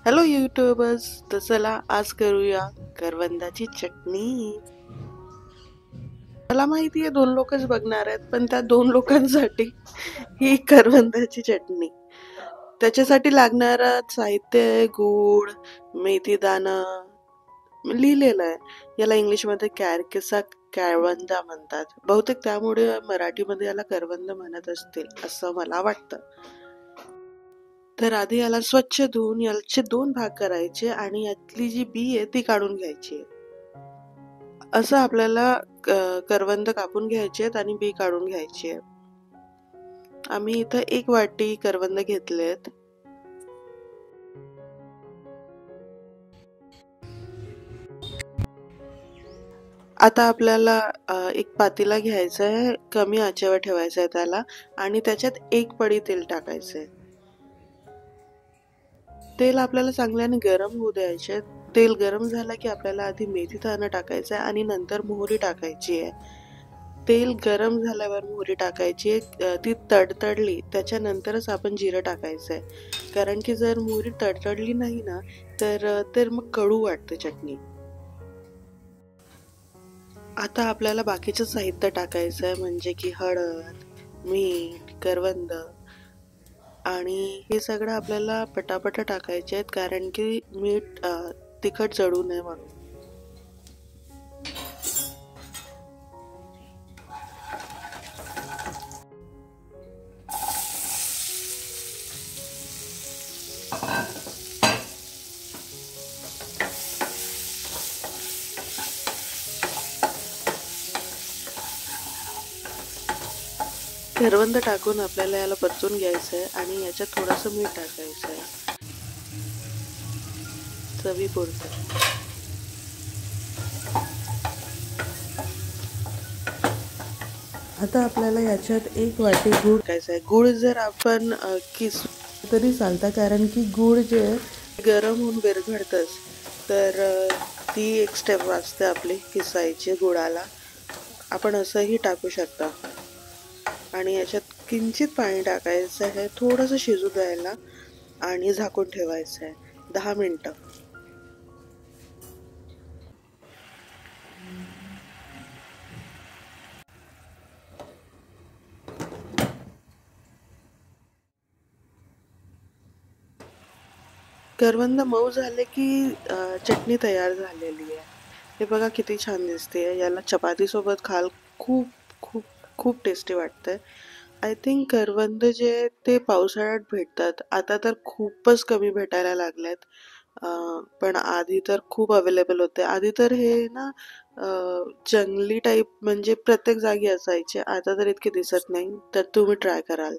Hello YouTubers, तर चला आज करूया करवंदाची चटणी. मला माहितीये 2 लोकच बघणार आहेत, पण त्या 2 लोकांसाठी ही करवंदाची चटणी. त्याच्यासाठी लागणारं साहित्य आहे गूळ, मेथी दाणा, लिहिलेलं आहे. याला इंग्लिशमध्ये कॅरकेसा कॅरवंदा म्हणतात. बहुतेक त्यामुळे मराठीमध्ये याला करवंद म्हणत असतील असं मला वाटतं. तर आधी याला स्वच्छ धुवून याचे 2 भाग करायचे आणि यातली जी बी आहे ती काढून घ्यायची आहे. असं आपल्याला करवंद कापून घ्यायचे आहेत आणि बी काढून घ्यायची आहे. आम्ही इथं 1 वाटी करवंद घेतलेत. आता आपल्याला एक पातेला घ्यायचं आहे, कमी आचेवर ठेवायचं आहे त्याला आणि त्याच्यात 1 पडी तेल टाकायचंय. तेल आपल्याला चांगल्याने गरम होऊ द्यायचे. तेल गरम झालं की आपल्याला आधी मेथी दाणा टाकायचा आहे आणि नंतर मोहरी टाकायची आहे. तेल गरम झाल्यावर मोहरी टाकायची आहे. ती तडतडली त्याच्यानंतरच आपण जिरं टाकायचं आहे. कारण की जर मोहरी तडतडली नाही ना तर मग कडू वाटते चटणी. आता आपल्याला बाकीचं साहित्य टाकायचं आहे, म्हणजे की हळद, मीठ, करवंद आणि हे सगळं आपल्याला पटापट टाकायचे आहेत, कारण की मीठ तिखट जळू नये म्हणून. करवंद टाकून आपल्याला याला परतून घ्यायचं आहे आणि याच्यात थोडंसं मीठ टाकायचं आहे चवीपुरतं. आता आपल्याला याच्यात 1 वाटी गूळ टाकायचा आहे. गूळ जर आपण किसू तरी चालतं, कारण की गूळ जे गरम होऊन विरघळतंच, तर ती एक स्टेप वाचते आपली किसायची गुळाला. आपण असंही टाकू शकता. आणि याच्यात किंचित पाणी टाकायचं आहे, थोडंसं शिजू द्यायला आणि झाकून ठेवायचं आहे 10 मिनिटं. करवंद मऊ झाले की चटणी तयार झालेली आहे. हे बघा किती छान दिसते. याला चपाती सोबत खाल खूप खूप खूप टेस्टी वाटतंय. आय थिंक करवंद जे ते पावसाळ्यात भेटतात, आता तर खूपच कमी भेटायला लागलेत. पण आधी तर खूप अवेलेबल होते. आधी तर हे ना जंगली टाईप म्हणजे प्रत्येक जागी असायचे. आता तर इतके दिसत नाही. तर तुम्ही ट्राय कराल.